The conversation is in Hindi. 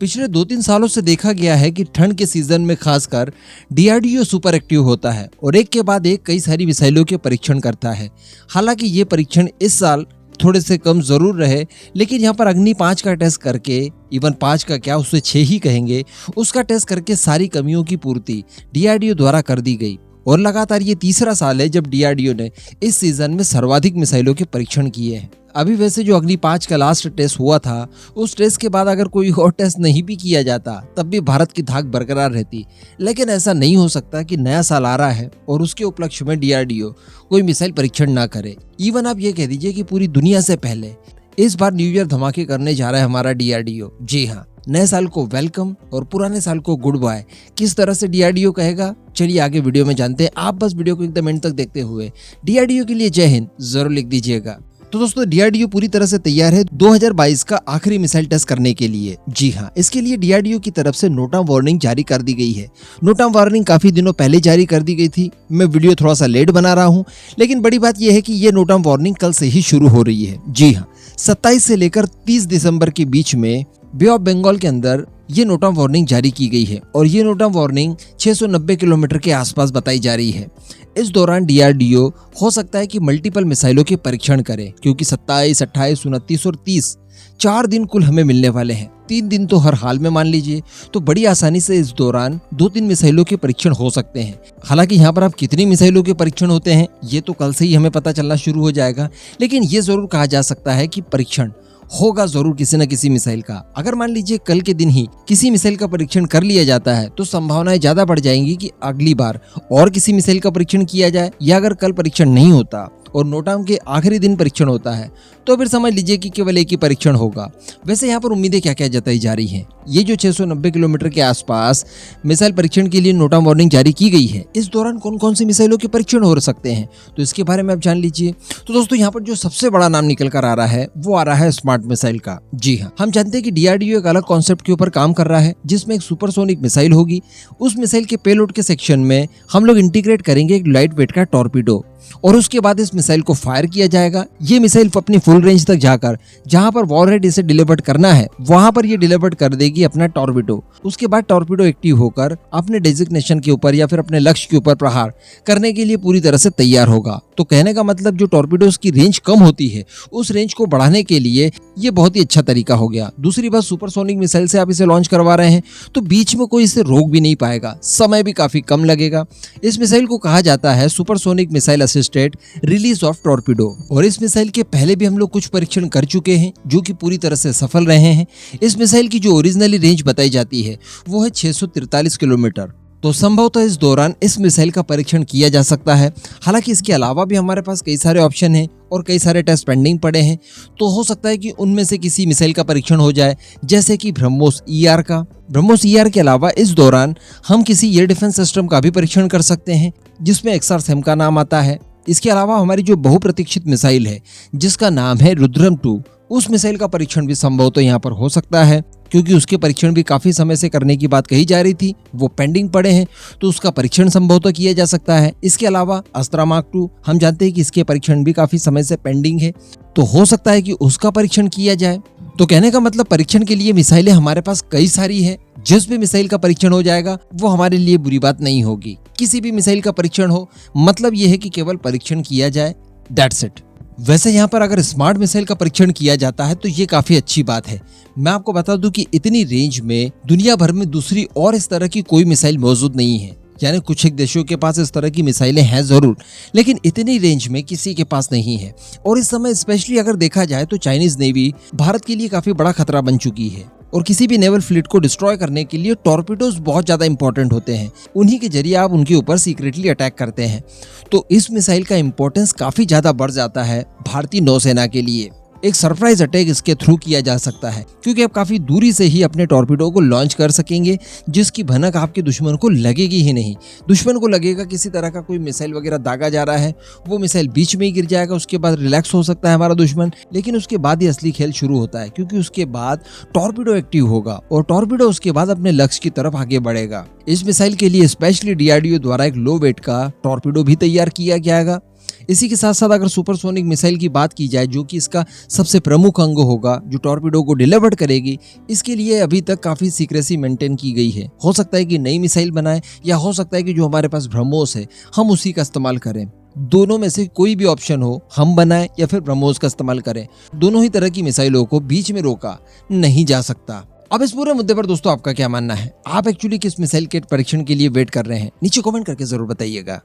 पिछले 2-3 सालों से देखा गया है कि ठंड के सीजन में खासकर डीआरडीओ सुपर एक्टिव होता है और एक के बाद एक कई सारी मिसाइलों के परीक्षण करता है। हालांकि ये परीक्षण इस साल थोड़े से कम जरूर रहे, लेकिन यहाँ पर अग्नि 5 का टेस्ट करके, इवन 5 का क्या उसे 6 ही कहेंगे, उसका टेस्ट करके सारी कमियों की पूर्ति डीआरडीओ द्वारा कर दी गई। और लगातार ये तीसरा साल है जब डीआरडीओ ने इस सीजन में सर्वाधिक मिसाइलों के परीक्षण किए हैं। अभी वैसे जो अग्नि 5 का लास्ट टेस्ट हुआ था, उस टेस्ट के बाद अगर कोई और टेस्ट नहीं भी किया जाता तब भी भारत की धाक बरकरार रहती। लेकिन ऐसा नहीं हो सकता कि नया साल आ रहा है और उसके उपलक्ष्य में डीआरडीओ कोई मिसाइल परीक्षण ना करे। इवन आप ये कह दीजिए कि पूरी दुनिया से पहले इस बार न्यू ईयर धमाके करने जा रहा है हमारा डीआरडीओ। जी हाँ, नए साल को वेलकम और पुराने साल को गुड बाय किस तरह से डीआरडीओ कहेगा, चलिए आगे वीडियो में जानते हैं। आप बस वीडियो को एकदम एंड तक देखते हुए डीआरडीओ के लिए जय हिंद जरूर लिख दीजिएगा। तो दोस्तों, डीआरडीओ पूरी तरह से तैयार है 2022 का आखिरी मिसाइल टेस्ट करने के लिए। जी हाँ, इसके लिए डीआरडीओ की तरफ से नोट ऑफ वार्निंग जारी कर दी गई है। नोट ऑफ वार्निंग काफी दिनों पहले जारी कर दी गई थी। मैं वीडियो थोड़ा सा लेट बना रहा हूँ, लेकिन बड़ी बात यह है कि ये नोट ऑफ वार्निंग कल से ही शुरू हो रही है। जी हाँ, 27 से लेकर 30 दिसंबर के बीच में बे ऑफ बंगाल के अंदर ये नोट ऑफ वार्निंग जारी की गई है और ये नोट ऑफ वार्निंग 690 किलोमीटर के आसपास बताई जा रही है। इस दौरान डीआरडीओ हो सकता है कि मल्टीपल मिसाइलों के परीक्षण करे, क्योंकि 27, 28, 29 और 30 4 दिन कुल हमें मिलने वाले हैं। 3 दिन तो हर हाल में मान लीजिए, तो बड़ी आसानी से इस दौरान 2-3 मिसाइलों के परीक्षण हो सकते हैं। हालांकि यहाँ पर अब कितनी मिसाइलों के परीक्षण होते हैं ये तो कल से ही हमें पता चलना शुरू हो जाएगा, लेकिन ये जरूर कहा जा सकता है कि परीक्षण होगा जरूर किसी न किसी मिसाइल का। अगर मान लीजिए कल के दिन ही किसी मिसाइल का परीक्षण कर लिया जाता है तो संभावनाएं ज्यादा बढ़ जाएंगी कि अगली बार और किसी मिसाइल का परीक्षण किया जाए, या अगर कल परीक्षण नहीं होता और नोटाम के आखिरी दिन परीक्षण होता है तो फिर समझ लीजिए कि केवल एक ही परीक्षण होगा। वैसे यहाँ पर उम्मीदें क्या क्या जताई जा रही हैं। ये जो 690 किलोमीटर के आसपास मिसाइल परीक्षण के लिए नोटाम वार्निंग जारी की गई है, इस दौरान कौन कौन सी मिसाइलों के परीक्षण हो सकते हैं तो इसके बारे में आप जान लीजिए। तो दोस्तों, यहाँ पर जो सबसे बड़ा नाम निकल कर आ रहा है वो आ रहा है स्मार्ट मिसाइल का। जी हाँ, हम जानते हैं कि डीआरडीओ एक अलग कॉन्सेप्ट के ऊपर काम कर रहा है जिसमें एक सुपरसोनिक मिसाइल होगी। उस मिसाइल के पेलोड के सेक्शन में हम लोग इंटीग्रेट करेंगे एक लाइट वेट का टॉर्पीडो और उसके बाद इस मिसाइल को फायर किया जाएगा। ये मिसाइल अपनी फुल रेंज तक जाकर जहां पर वॉरहेड इसे डिलीवर करना है वहां पर ये डिलीवर कर देगी अपना टॉर्पीडो। उसके बाद टॉर्पीडो एक्टिव होकर अपने डेजिग्नेशन के ऊपर या फिर अपने लक्ष्य के ऊपर प्रहार करने के लिए पूरी तरह से तैयार होगा। तो कहने का मतलब, जो टॉर्पीडोज की रेंज कम होती है उस रेंज को बढ़ाने के लिए ये बहुत ही अच्छा तरीका हो गया। दूसरी बात, सुपरसोनिक मिसाइल से आप इसे लॉन्च करवा रहे हैं तो बीच में कोई इसे रोक भी नहीं पाएगा, समय भी काफी कम लगेगा। इस मिसाइल को कहा जाता है supersonic missile assisted release of torpedo और इस मिसाइल के पहले भी हम लोग कुछ परीक्षण कर चुके हैं जो कि पूरी तरह से सफल रहे हैं। इस मिसाइल की जो ओरिजिनली रेंज बताई जाती है वो है 643 किलोमीटर। तो संभवतः इस दौरान इस मिसाइल का परीक्षण किया जा सकता है। हालांकि इसके अलावा भी हमारे पास कई सारे ऑप्शन हैं और कई सारे टेस्ट पेंडिंग पड़े हैं, तो हो सकता है कि उनमें से किसी मिसाइल का परीक्षण हो जाए, जैसे कि ब्रह्मोस ईआर का। ब्रह्मोस ईआर के अलावा इस दौरान हम किसी एयर डिफेंस सिस्टम का भी परीक्षण कर सकते हैं जिसमें XR-SAM का नाम आता है। इसके अलावा हमारी जो बहुप्रतीक्षित मिसाइल है जिसका नाम है रुद्रम 2, उस मिसाइल का परीक्षण भी संभवतः यहाँ पर हो सकता है, क्योंकि उसके परीक्षण भी काफी समय से करने की बात कही जा रही थी, वो पेंडिंग पड़े हैं, तो उसका परीक्षण संभवतः किया जा सकता है। इसके अलावा अस्त्रा मार्क 2, हम जानते हैं कि इसके परीक्षण भी काफी समय से पेंडिंग है, तो हो सकता है कि उसका परीक्षण किया जाए। तो कहने का मतलब, परीक्षण के लिए मिसाइलें हमारे पास कई सारी है। जिस भी मिसाइल का परीक्षण हो जाएगा वो हमारे लिए बुरी बात नहीं होगी। किसी भी मिसाइल का परीक्षण हो, मतलब ये है कि केवल परीक्षण किया जाए, दैट्स इट। वैसे यहाँ पर अगर स्मार्ट मिसाइल का परीक्षण किया जाता है तो ये काफी अच्छी बात है। मैं आपको बता दूं कि इतनी रेंज में दुनिया भर में दूसरी और इस तरह की कोई मिसाइल मौजूद नहीं है। यानी कुछ एक देशों के पास इस तरह की मिसाइलें हैं जरूर, लेकिन इतनी रेंज में किसी के पास नहीं है। और इस समय स्पेशली अगर देखा जाए तो चाइनीज नेवी भारत के लिए काफी बड़ा खतरा बन चुकी है और किसी भी नेवल फ्लीट को डिस्ट्रॉय करने के लिए टॉर्पीडोज बहुत ज्यादा इंपॉर्टेंट होते हैं। उन्हीं के जरिए आप उनके ऊपर सीक्रेटली अटैक करते हैं, तो इस मिसाइल का इंपॉर्टेंस काफी ज्यादा बढ़ जाता है भारतीय नौसेना के लिए। एक सरप्राइज अटैक इसके थ्रू किया जा सकता है, क्योंकि आप काफी दूरी से ही अपने टॉर्पीडो को लॉन्च कर सकेंगे जिसकी भनक आपके दुश्मन को लगेगी ही नहीं। दुश्मन को लगेगा किसी तरह का कोई मिसाइल वगैरह दागा जा रहा है, वो मिसाइल बीच में ही गिर जाएगा, उसके बाद रिलैक्स हो सकता है हमारा दुश्मन, लेकिन उसके बाद ही असली खेल शुरू होता है, क्योंकि उसके बाद टॉर्पीडो एक्टिव होगा और टॉर्पीडो उसके बाद अपने लक्ष्य की तरफ आगे बढ़ेगा। इस मिसाइल के लिए स्पेशली डीआरडीओ द्वारा एक लो वेट का टॉर्पीडो भी तैयार किया जाएगा इसी के साथ साथ अगर सुपरसोनिक मिसाइल की बात की जाए, जो कि इसका सबसे प्रमुख अंग होगा, जो टॉर्पीडो को डिलीवर करेगी, इसके लिए अभी तक काफ़ी सीक्रेसी मेंटेन की गई है। हो सकता है कि नई मिसाइल बनाए या हो सकता है कि जो हमारे पास ब्रह्मोस है हम उसी का इस्तेमाल करें। दोनों में से कोई भी ऑप्शन हो, हम बनाएं या फिर ब्रह्मोस का इस्तेमाल करें, दोनों ही तरह की मिसाइलों को बीच में रोका नहीं जा सकता। अब इस पूरे मुद्दे पर दोस्तों आपका क्या मानना है? आप एक्चुअली किस मिसाइल के परीक्षण के लिए वेट कर रहे हैं? नीचे कमेंट करके जरूर बताइएगा।